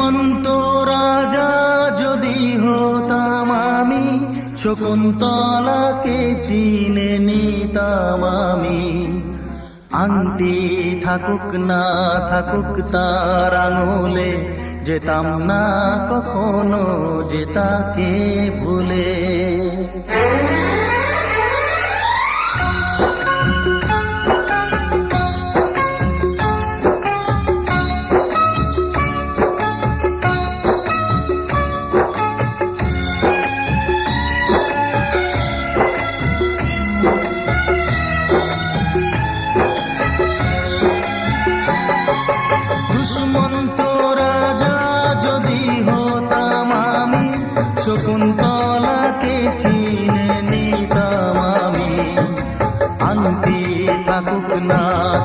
দুষ্মন্ত রাজা যদি হতাম আমি, শকুন্তলাকে চিনে নিতাম আমি। আংটি থাকুক না থাকুক তার আঙুলে, যেতাম না কখনো যে তাকে ভুলে। দুষ্মন্ত রাজা যদি হতাম আমি, শকুন্তলাকে চিনে নিতাম আমি। আংটি থাকুক না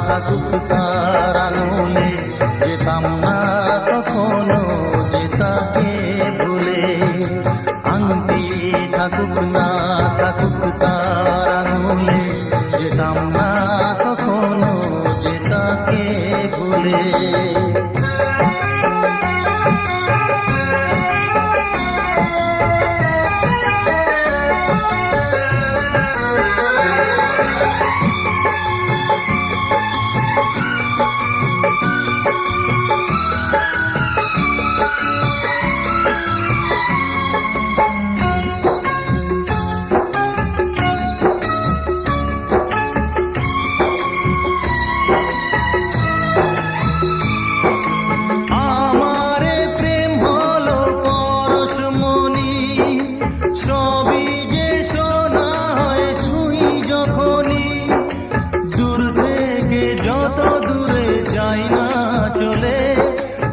থাকুক তার আঙুলে, যেতাম না কখনো যে তাকে ভুলে। আংটি থাকুক না থাকুক তার আঙুলে, যেতাম না কখনো যে তাকে ভুলে।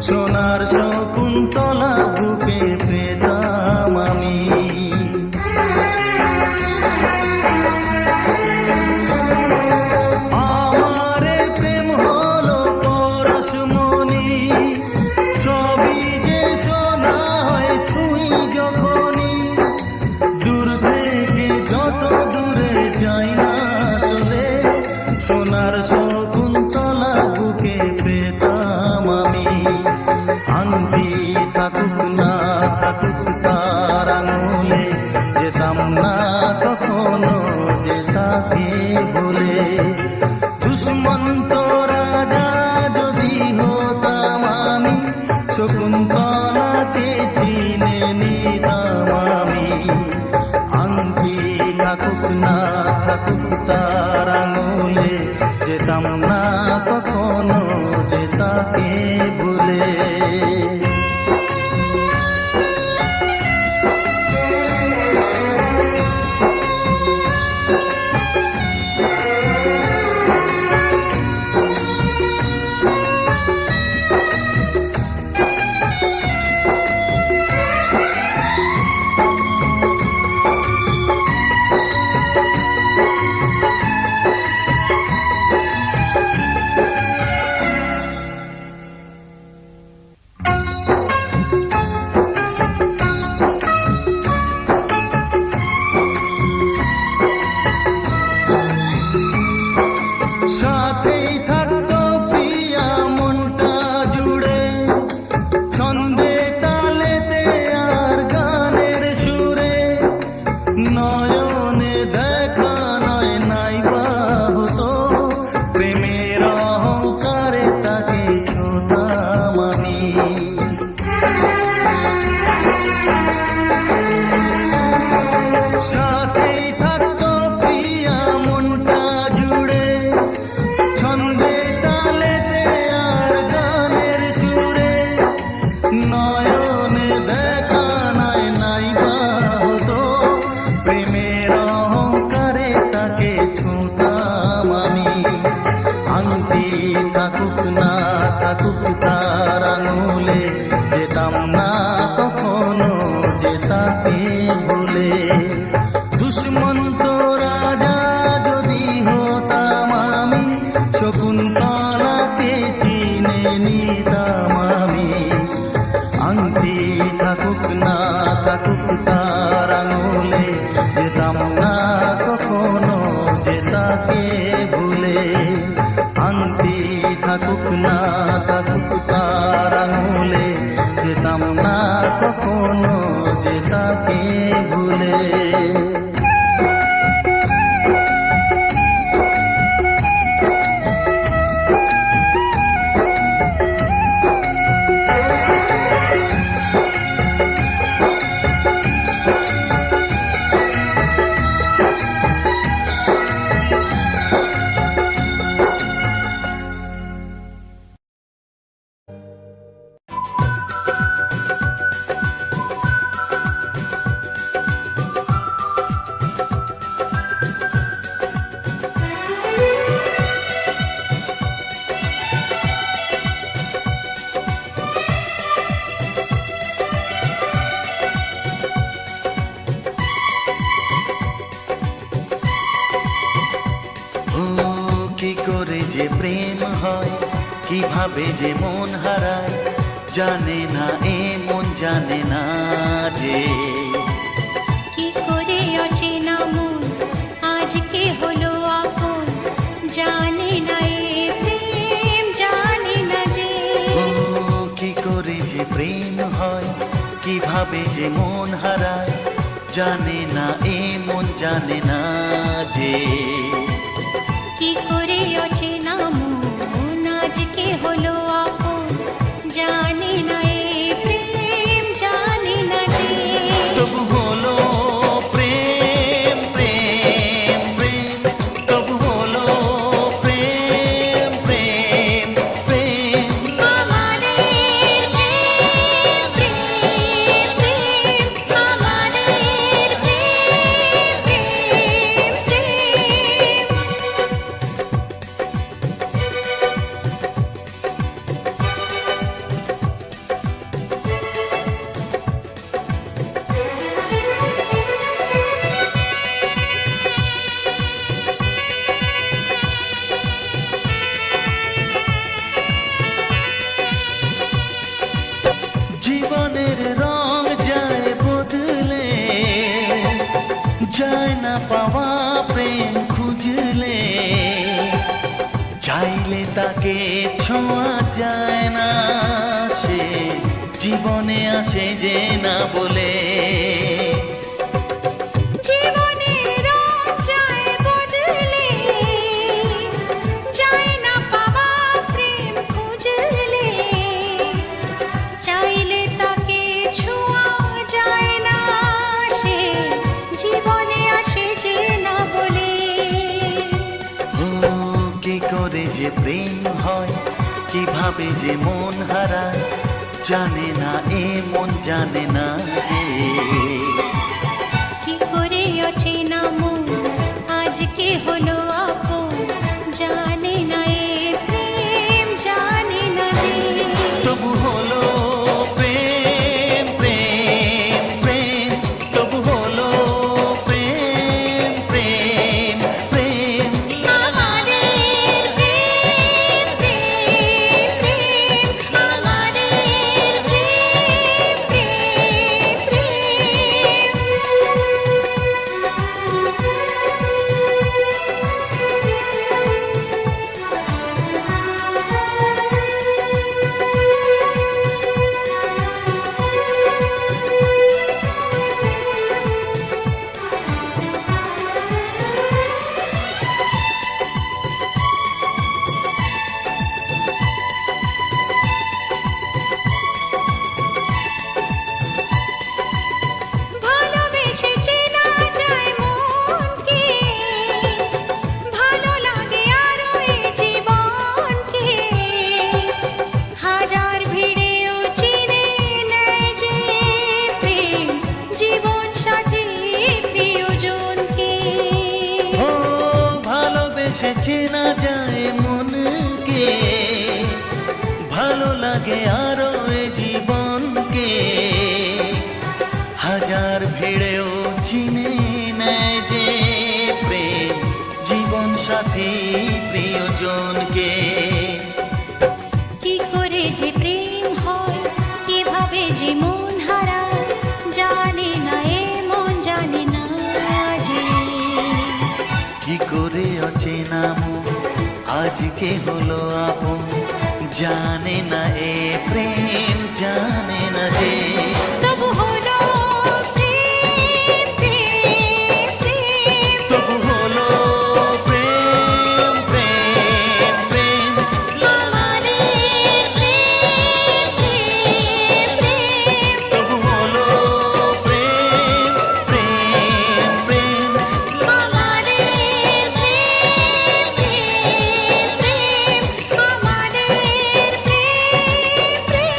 সোনার শকুন্তলা বুকে পেতাম আমি। আমারে প্রেম হলো পরশমণি, সবই যে সোনা হয় ছুঁই যখনই। দূর থেকে যত দূরে যাই না চলে, সোনার শকুন্তলা বুকে পেতাম আমি। আংটি থাকুক না থাকুক তার আঙুলে, যেতাম না কখনো যে তাকে ভুলে। দুষ্মন্ত রাজা যদি হতাম আমি, শকুন্তলাকে চিনে নিতাম আমি। আংটি থাকুক না থাকুক তার আঙুলে, যেতাম না কখনো যে তাকে ভুলে। করে যে প্রেম হয়, কিভাবে যে মন হারায়, জানে না এ মন জানে না যে। কি করে অচেনা মন আজকে হলো আপন, জানে না এ প্রেম জানে না যে। ও কি করে যে প্রেম হয়, কিভাবে যে মন হারায়, জানে না এ মন জানে না যে। কি করে অচেনা মন আজকে হলো আপন, জানে না এ প্রেম জানে না যে। তবু হলো প্রেম প্রেম প্রেম, তবু হলো প্রেম প্রেম প্রেম। আমাদের প্রেম প্রেম প্রেম, আমাদের প্রেম প্রেম প্রেম। জীবনের রং যায় বদলে, যায় না পাওয়া প্রেম খুঁজলে, চাইলে তাকে ছোঁয়া যায় না, সে জীবনে আসে যে না বলে। জীবনের রং যায় বদলে, যায় না পাওয়া প্রেম খুঁজলে, চাইলে তাকে ছোঁয়া যায় না, সে জীবনে আসে যে না বলে। ও কি করে যে প্রেম হয়, কিভাবে যে মন হারায়, জানে না এ মন জানে না যে। কি করে অচেনা মন আজকে হলো আপন, জানে না এ প্রেম জানে না যে। তবু হলো প্রেম প্রেম প্রেম, তবু হলো প্রেম প্রেম প্রেম। আমাদের প্রেম প্রেম প্রেম, আমাদের প্রেম প্রেম ভালোবেসে চেনা যায় মনকে, ভালো লাগে আরো এ জীবনকে, হাজার ভিড়েও চিনে নেয় যে প্রেম জীবন সাথী প্রিয়জনকে। ও ভালোবেসে চেনা যায় মনকে, ভালো লাগে আরো এ জীবনকে, হাজার ভিড়েও চিনে নেয় যে প্রেম জীবন সাথী প্রিয়জনকে। কি করে যে প্রেম হয়, কিভাবে যে মন হারায়, জানে না এ মন জানে না যে। কি করে অচেনা মন আজকে হলো আপন, জানে না এ প্রেম জানে না যে। তবু হলো প্রেম প্রেম প্রেম, তবু হলো প্রেম প্রেম প্রেম। আমাদের প্রেম প্রেম প্রেম, তবু হলো প্রেম প্রেম প্রেম। আমাদের প্রেম প্রেম প্রেম, আমাদের প্রেম প্রেম।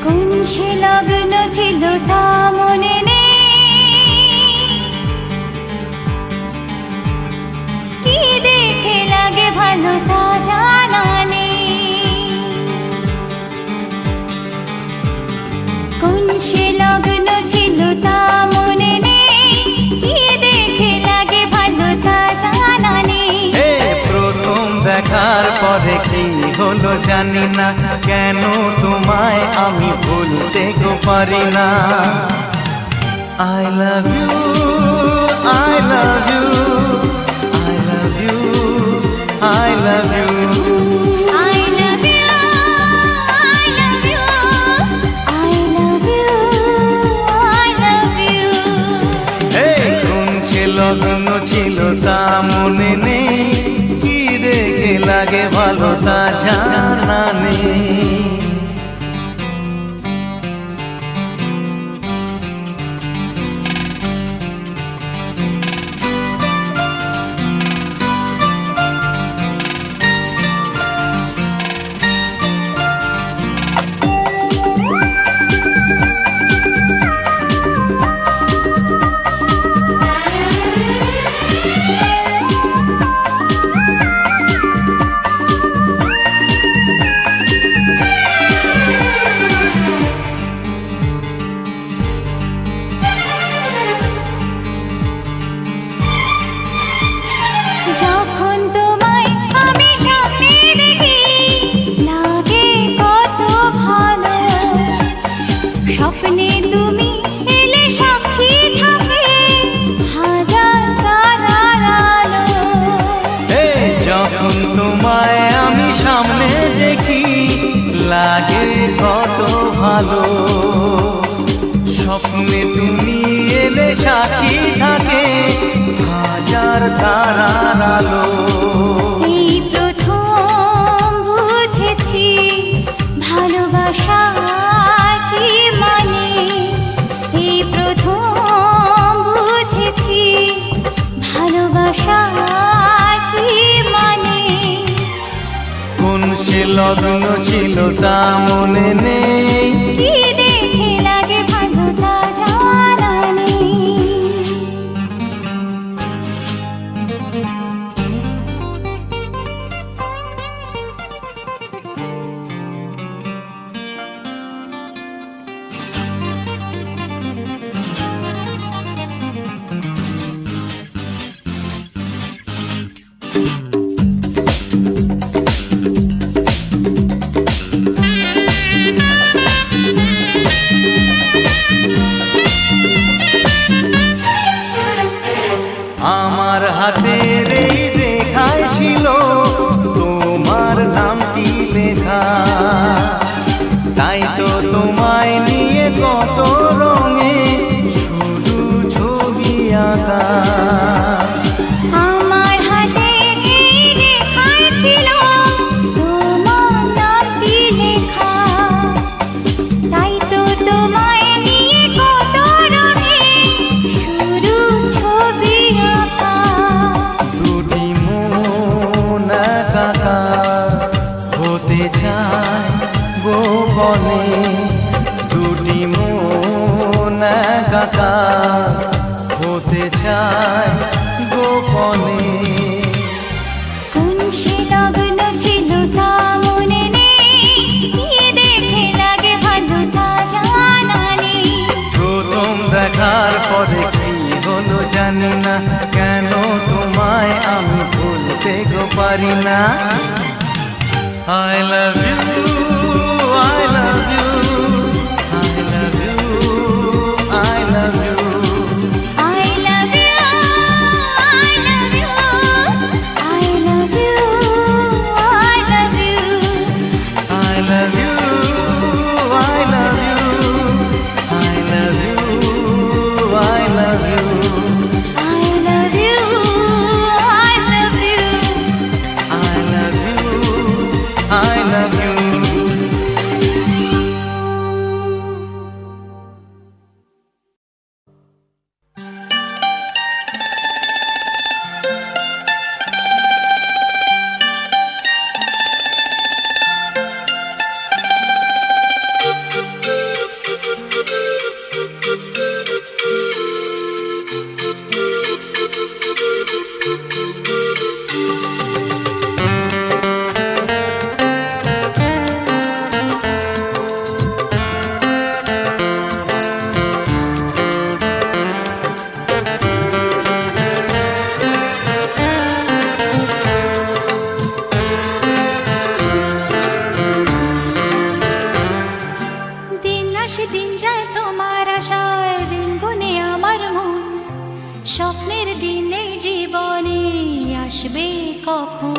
কোন সে লগ্ন ছিল তা মনে নেই, কি দেখে লাগে ভালো তা জানা নেই। কোন সে লগ্ন ছিল তা মনে নেই, কি দেখে লাগে ভালো তা জানা নেই। প্রথম দেখার পরে কি হলো জানি না, কেন তোমায় আমি ভুলতে গো পারি না। I love you, I love you, I love you, I love you, I love you, I love you, I love you, I love you. কোন সে লগ্ন ছিল তা মনে নেই, কি দেখে লাগে ভালো তা জানা নেই। যখন তোমায় আমি সামনে দেখি লাগে কত ভালো, স্বপ্নে তুমি এলে সাক্ষী থাকে হাজার তারার আলো। যখন তোমায় আমি সামনে দেখি লাগে কত ভালো, স্বপ্নে তুমি এলে সাক্ষী থাকে হাজার তারার আলো। এই প্রথম বুঝেছি ভালোবাসা কি মানে, এই প্রথম বুঝেছি ভালোবাসা কি মানে। কোন সে লগ্ন ছিল তা মনে নেই, কি দেখে লাগে ভালো তা জানা নেই। আমার হাতের এই রেখায় ছিল তোমার নামটি লেখা, তাই তো তোমায় নিয়ে কত রঙে শুধু ছবি আঁকা। আমার হাতে এই রেখায় ছিল তোমার নামটি লেখা, তাই তো তোমায় নিয়ে কত রঙে শুরু ছবি আঁকা। দুটি মন একাকা হতে চায় গোপনে, দুটি মন একাকা হতে চায় গোপনে। কোন সে লগ্ন ছিল তা মনে নেই, কি দেখে লাগে ভালো তা জানা নেই। প্রথম দেখার পরে কি হলো জানি না, কেন তোমায় আমি ভুলতে গো পারি না। I love you, I love you, I love you, I love you, I love you, I love you, I love you, I love you, I love you, I love you, I love you, I love you, I love you, I love you, I love you, I love you. আসে দিন যায় তোমার আশায়, দিন গুনে আমার মন, স্বপ্নের দিন এই জীবনে আসবে কখন?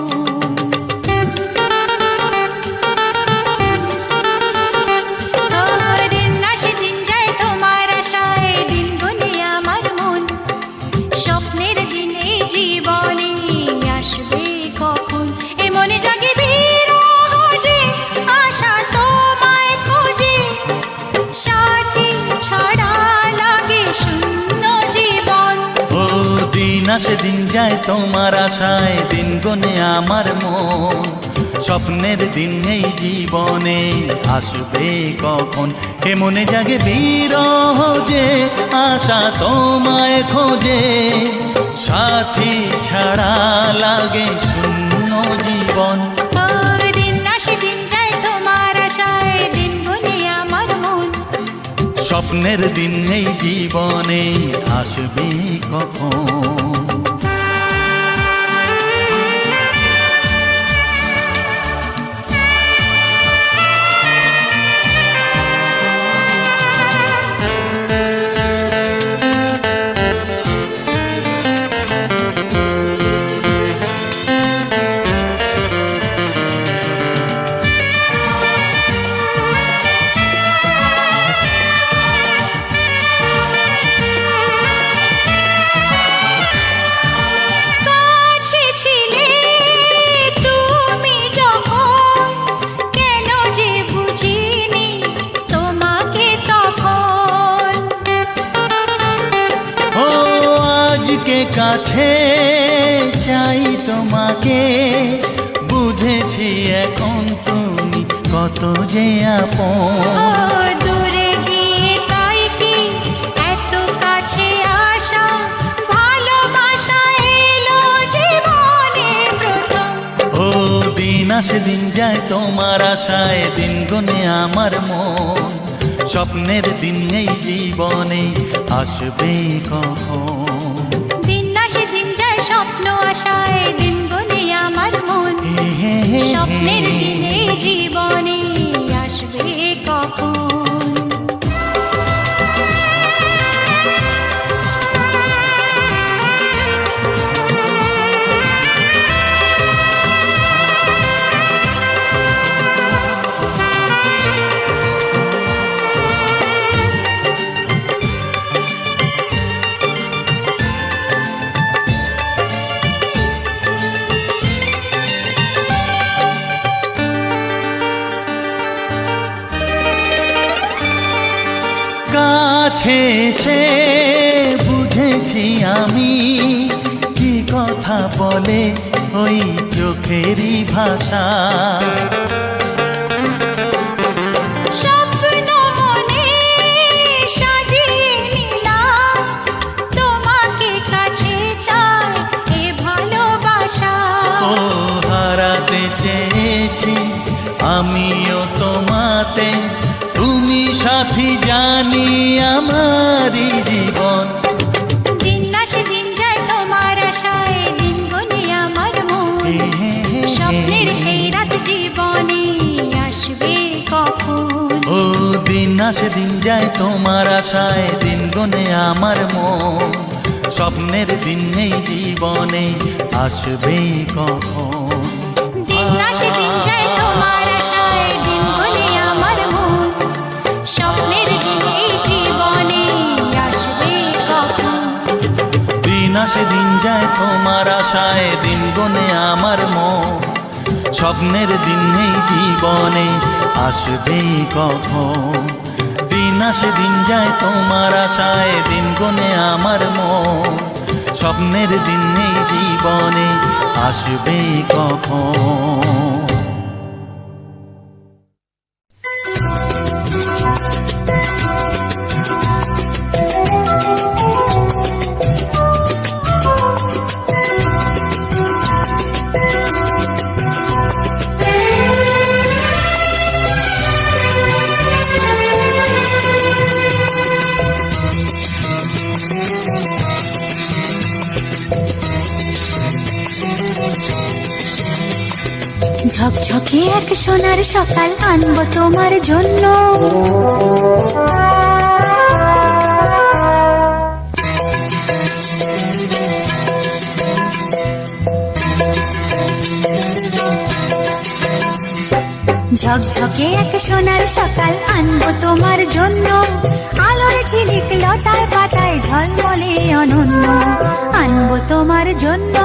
দিন আসে দিন যায় তোমার আশায়, দিন গুনে আমার মন, স্বপ্নের দিন এই জীবনে আসবে কখন? এ মনে জাগে বিরহ যে আশা তোমায় খোঁজে, সাথী ছাড়া লাগে শূন্য জীবন। ও দিন আসে দিন যায় তোমার আশায়, দিন গনে আমার মন, স্বপ্নের দিন এই জীবনে আসবে কখন? কে মনে জাগে বিরহ যে আশা তোমায় খোঁজে, সাথী ছাড়া লাগে শূন্য জীবন। দিন আসে দিন যায় তোমার আশায়, দিন গুনে আমার মন, স্বপ্নের দিন এই জীবনে আসবে কখন? কাছে চাই তোমাকে, বুঝেছি এখন তুমি কত যে আপন। দূরে গিয়ে তাই কি এত কাছে আসা, ভালোবাসা এলো জীবনে প্রথম। ও দিন আসে দিন যায় তোমার আশায়, দিন গনে আমার মন, স্বপ্নের দিন এই জীবনে আসবে কখন? দিন যায় স্বপ্ন আশায়, দিন গুনে আমার মন, স্বপ্নের দিনে জীবনে আসবে কখন? কাছে এসে বুঝেছি আমি কি কথা বলে ওই চোখেরই ভাষা। স্বপ্ন মনে সাজিয়ে নিলাম, তোমাকে কাছে চাই এ ভালোবাসা। ও হারাতে চেয়েছি আমিও তোমাতে, তুমি সাথী জানি আমারই জীবন। দিন আসে দিন যায় তোমার আশায়, দিন গুনে আমার মন, স্বপ্নের সেই রাত জীবনে আসবে কখন? ও দিন আসে দিন যায় তোমার আশায়, দিন গনে আমার মন, স্বপ্নের দিন এই জীবনে আসবে কখন? দিন আসে দিন যায় তোমার আশায়, দিন গুনে আমার মন, স্বপ্নের দিন এই জীবনে আসবে কখন? দিন আসে দিন যায় তোমার আশায়, দিন গনে আমার মন, স্বপ্নের দিন এই জীবনে আসবে কখন? দিন আসে দিন যায় তোমার আশায়, দিন গনে আমার মন, স্বপ্নের দিন এই জীবনে আসবে কখন? ঝকঝকে এক সোনার সকাল আনবো তোমার জন্য, ঝকঝকে এক সোনার সকাল আনবো তোমার জন্য, আলোর ঝিলিক লতায় পাতায় ঝলমলে অনন্য। আনবো তোমার জন্য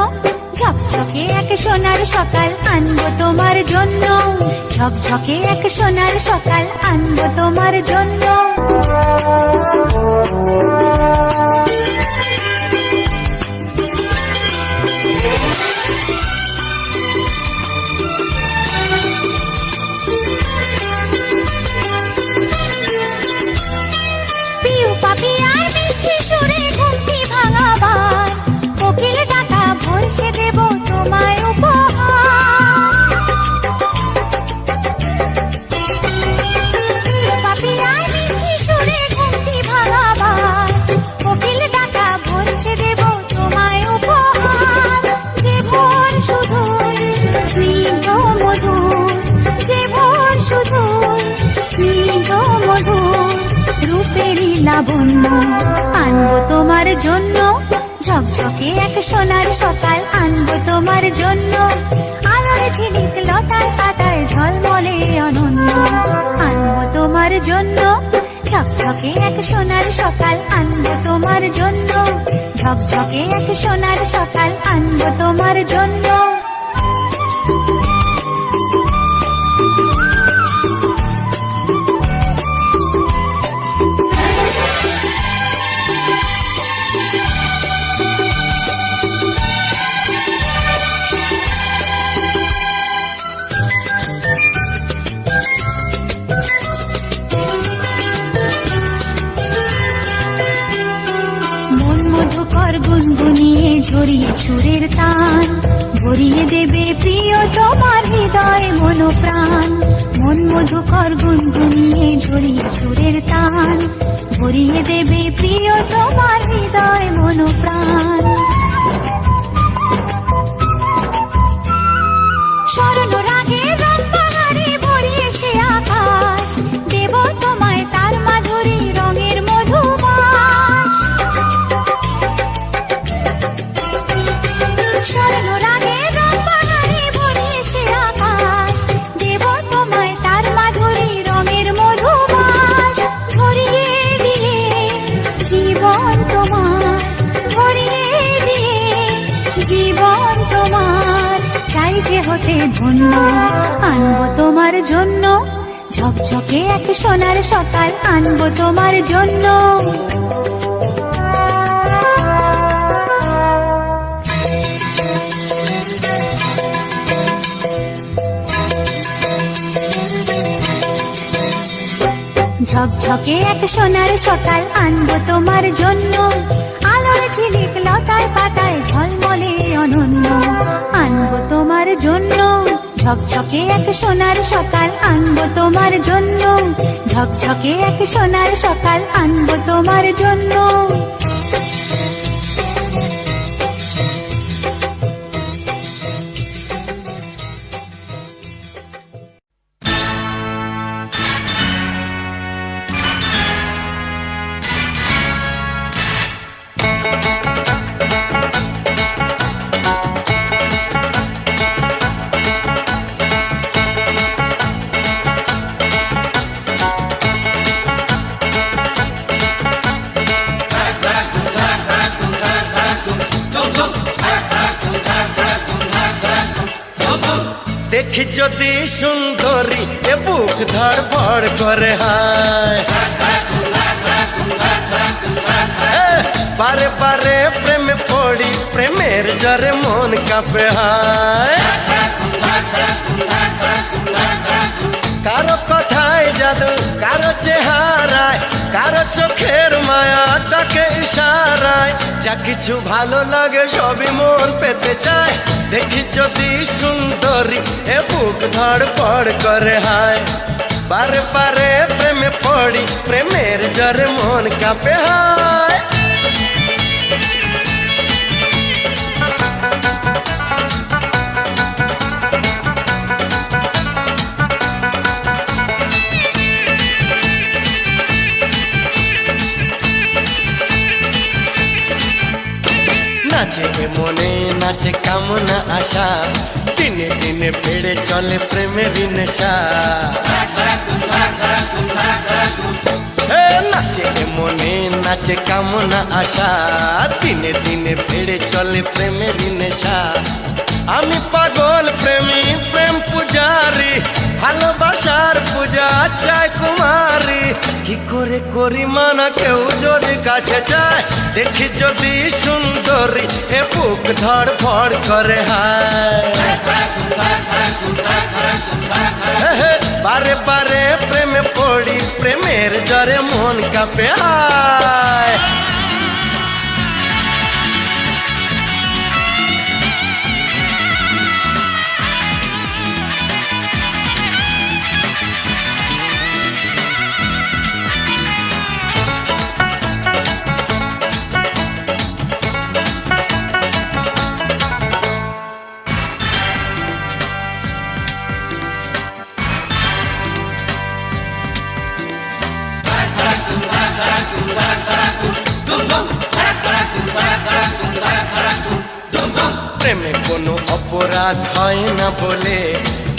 ঝকঝকে এক সোনার সকাল আনবো তোমার জন্য, ঝকঝকে এক সোনার সকাল আনবো তোমার জন্য। পিউ পাপিয়ার মিষ্টি সুরে ঘুমটি ভাঙাবার, কোকিল ডাকা ভরসে দেব তোমায় উপহার। পিউ পাপিয়ার মিষ্টি সুরে ঘুমটি ভাঙাবার, কোকিল ডাকা ভরসে দেব তোমায় উপহার। যে ভোর শুধুই স্নিগ্ধ মধুর, যে ভোর শুধুই স্নিগ্ধ মধুর, রূপেরই লাবণ্য আনবো তোমার জন্য, ঝকঝকে এক সোনার সকাল আনবো তোমার জন্য, আলোর ঝিলিক লতায় পাতায় ঝলমলে অনন্য। আনবো তোমার জন্য ঝকঝকে এক সোনার সকাল আনবো তোমার জন্য, ঝকঝকে এক সোনার সকাল আনবো তোমার জন্য। মধুকর গুনগুনিয়ে ঝরিয়ে সুরের তান, ভরিয়ে দেবে প্রিয় তোমার হৃদয় মন প্রাণ। মন মধুকর গুনগুনিয়ে ঝরিয়ে সুরের তান, ভরিয়ে দেবে প্রিয় তোমার হৃদয় মন প্রাণ। স্মরণ রাগে রং বাহারে ভরিয়ে সে আকাশ, দেব তোমায় তার মাধুরী রঙের মধুমাস। স্মরণ রাগে রং বাহারে ভরিয়ে সে আকাশ, দেব তোমায় তার মাধুরী রঙের মধুমাস। ভরিয়ে দিয়ে জীবন তোমার, ভরিয়ে দিয়ে জীবন তোমার, চাই যে হতে ধন্য আনবো তোমার জন্য, ঝকঝকে এক সোনার সকাল আনবো তোমার জন্য। ঝকঝকে এক সোনার সকাল আনবো তোমার জন্য, আলোর ঝিলিক লতায় পাতায় ঝলমলে অনন্য। আনবো তোমার জন্য ঝকঝকে এক সোনার সকাল আনবো তোমার জন্য, ঝকঝকে এক সোনার সকাল আনবো তোমার জন্য। দেখি যদি সুন্দরী এ বুক ধড়ফড় করে হায়, বারে বারে প্রেমে পড়ি প্রেমের জ্বরে মন কাঁপে হায়। কারো কথায় জাদু, কারো চেহারায়, কারো চোখের মায়া ডাকে ইশারায়, যা কিছু ভালো লাগে সবই মন পেতে চায়। দেখি যদি সুন্দরী এ বুক ধড়ফড় করে হায়, বারে বারে প্রেমে পড়ি প্রেমের জ্বরে মন কাঁপে হায়। নাচে মনে নাচে কামনা আশা, দিনে দিনে বেড়ে চলে প্রেমের নেশা নাচে মনে নাচে কামনা আশা দিনে দিনে বেড়ে চলে প্রেমের নেশা আমি পাগল প্রেমী প্রেম পূজারি ভালোবাসার পূজা চাই কুমারী কি করে করি মানা কেউ যদি কাছে চায় দেখি যদি সুন্দরী এ বুক ধড় ফড় করে হায় বারে বারে প্রেমে পড়ি প্রেমের জ্বরে মন কাঁপে হায় প্রেমে কোনো অপরাধ হয় না বলে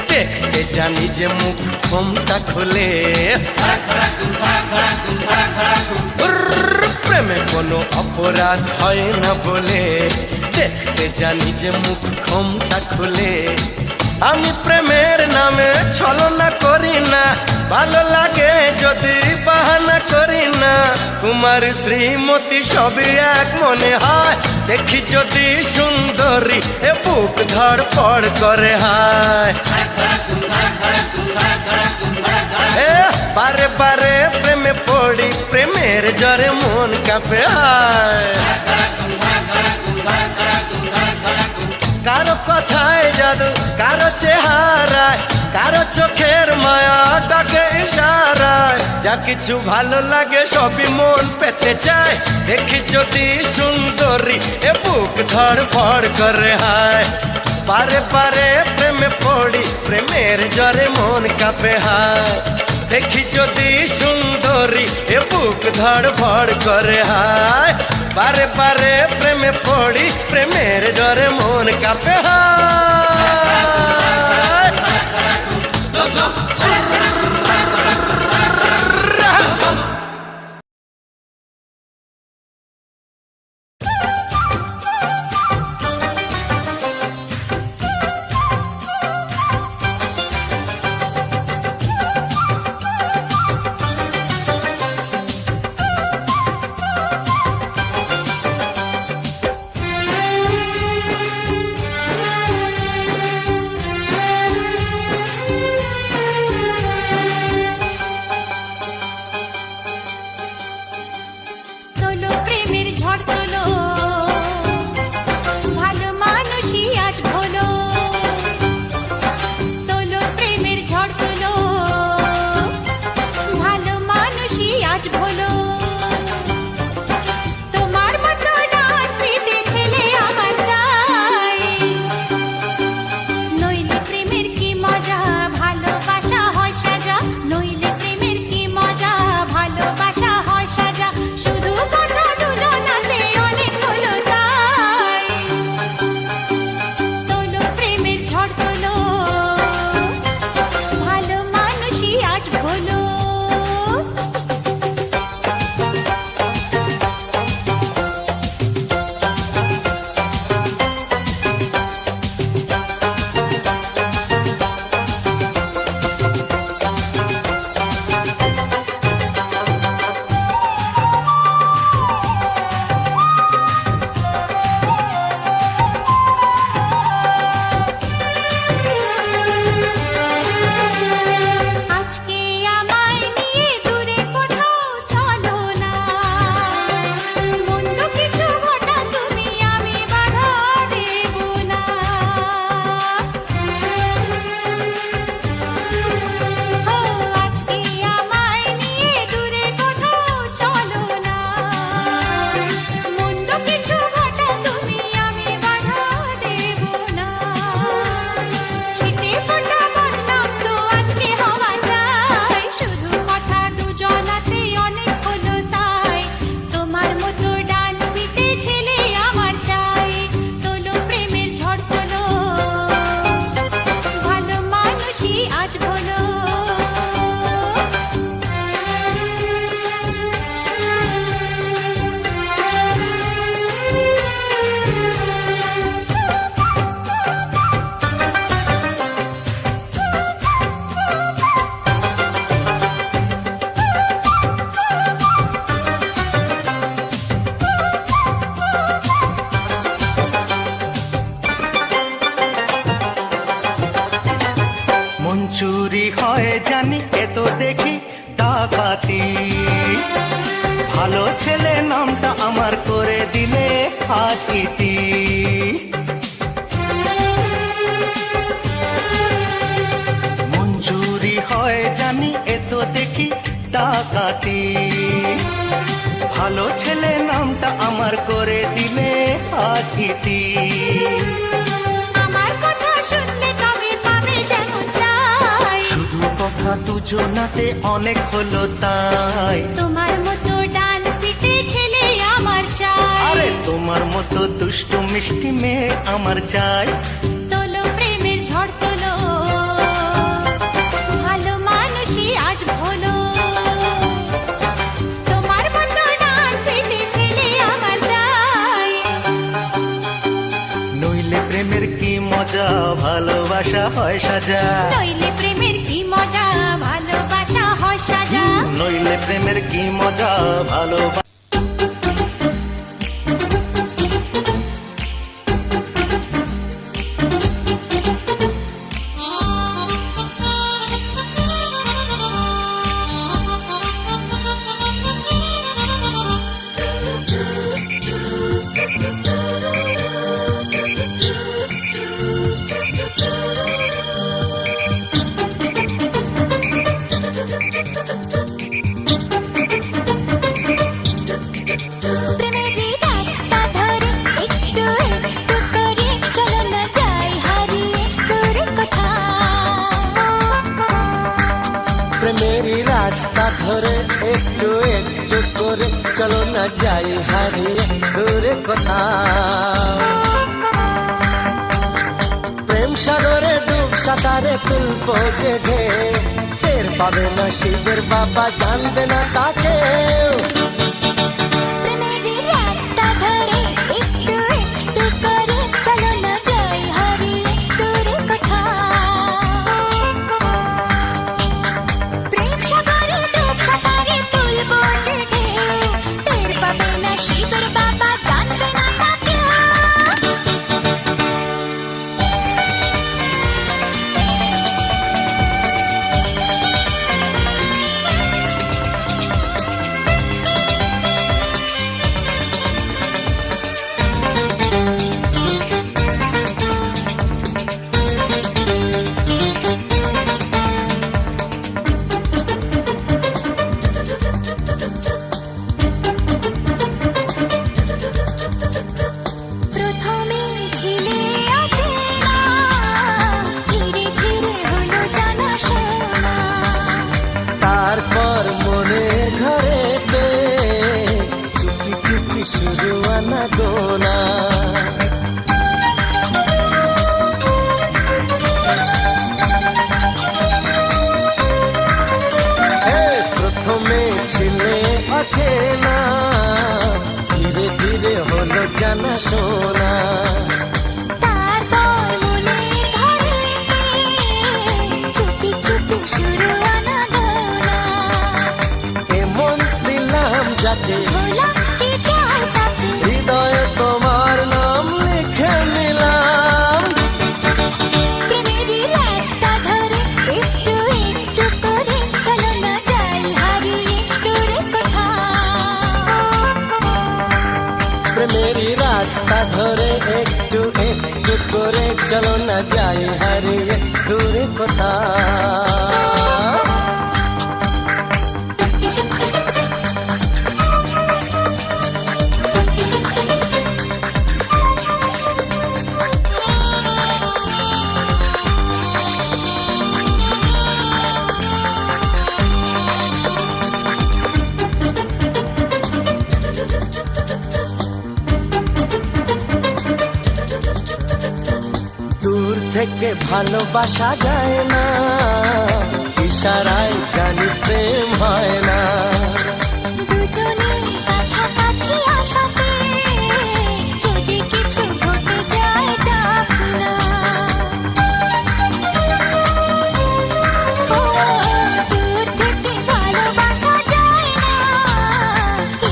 দেখতে জানি যে মুখ ঘোমটা খুলে প্রেমে কোনো অপরাধ হয় না বলে দেখতে জানি যে মুখ ঘোমটা খুলে আমি প্রেমের নামে ছলনা করি না ভালো লাগে যদি বাহানা করি না কুমার শ্রীমতী সবই এক মনে হয় দেখি যদি সুন্দরী এ বুক ধড় পড় করে হায় বারে বারে প্রেমে পড়ি প্রেমের জ্বরে মন কাঁপে হায় কারো কথায় জাদু কারো চেহারায় কারো চোখের মায়া ডাকে ইশারায় যা কিছু ভালো লাগে সবই মন পেতে চায় দেখি যদি সুন্দরী এ বুক ধড় ফড় করে হায় বারে বারে প্রেমে পড়ি প্রেমের জ্বরে মন কাঁপে হায় দেখি যদি সুন্দরী এ বুক ধড় ফড় করে হায় বারে বারে প্রেমে পড়ি প্রেমের জ্বরে মন কাঁপে হায় ভালো ছেলে নামটা আমার করে দিলে হাসিতি। মঞ্জুরি হয় জানি এ তো দেখি ডাকাতি, ভালো ছেলে নামটা আমার করে দিলে হাসিতি। আমার কথা শুনলে তবে পাবে যেমন চাই, শুধু কথা দুজনাতে অনেক হলো তাই। তোমার মতো ডান পিটে ছেলে আমার চাই, আরে তোমার মতো দুষ্টু মিষ্টি মেয়ে আমার চাই। তোলো প্রেমের ঝড় তোলো, ভালো মানুষই আজ ভোলো, তোমার মতো ডান পিটে ছেলে আমার চাই। নইলে প্রেমের কি মজা, ভালোবাসা হয় সাজা। নইলে প্রেমের কি মজা, ভালোবাসা হয় সাজা। নইলে প্রেমের কি মজা, ভালোবাসা। প্রেমেরই রাস্তা ধরে একটু একটু করে চলো না যাই হারিয়ে দূর কোথাও। প্রেমেরই রাস্তা ধরে একটু একটু করে চলো না যাই হারিয়ে দূরে কোথাও। প্রেম সাগরে ডুব সাঁতারে তুলবো যে ঢেউ, টের পাবে না শিবের বাবা, জানবে না তাকে। প্রেমেরই রাস্তা ধরে একটু একটু করে চলো না যাই হারিয়ে দূর কোথাও। প্রেম সাগরে ডুব সাঁতারে তুলবো যে ঢেউ, টের পাবে না শিবের বাবা, জানবে না তাকে। প্রথমে ছিলে অচেনা, ধীরে ধীরে হলো জানা শোনা। তারপর মনের ঘরেতে চুপি চুপি শুরু আনা গোনা। প্রথমে ছিলে অচেনা, ধীরে ধীরে হলো জানা শোনা। তারপর মনের ঘরেতে চুপি চুপি শুরু আনা গোনা। এমন দিলাম যাতে ভোলা কি যায় তাতে, হৃদয়ে তোমার নাম লিখে নিলাম। প্রেমেরই রাস্তা ধরে একটু একটু করে চলো না যাই হারিয়ে দূর কোথাও। প্রেমেরই রাস্তা ধরে একটু একটু করে চলো না যাই হারিয়ে দূরে কোথাও। দূর থেকে ভালোবাসা যায় না, ইশারায় জানি প্রেম হয় না। দুজনে কাছাকাছি আসাতে যদি কিছু ঘটে যায় যাক না। ও, দূর থেকে ভালোবাসা যায় না,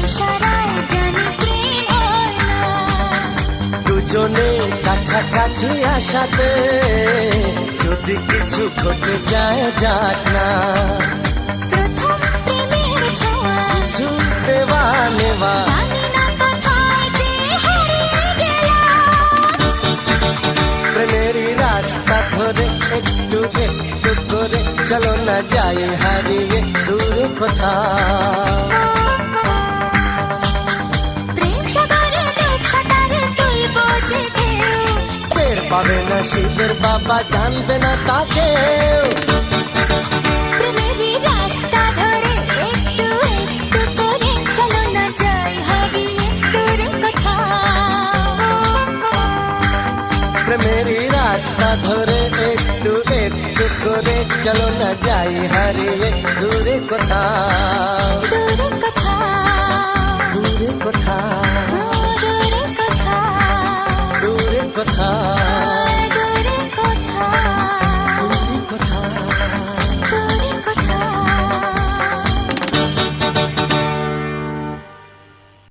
ইশারায় জানি প্রেম হয় না। দুজনে কাছাকাছি আসাতে যদি কিছু ঘটে যায় যাক না। প্রথম প্রেমের ছোঁয়া কিছু দেওয়ার চলো না যাই হারিয়ে দূরে কোথাও। প্রেম সাগরে ডুব সাঁতারে তুলবো যে ঢেউ, টের পাবে না শিবের বাবা, জানবে না তাকেও। প্রেমেরই রাস্তা ধরে একটু একটু করে চলো না যাই হারিয়ে দূরে কোথাও। প্রেমেরই রাস্তা ধরে একটু একটু করে চলো না যাই হারিয়ে দূরে কোথাও। দূরে কোথাও, দূরে কোথাও, দূরে কোথাও, দূরে কোথাও।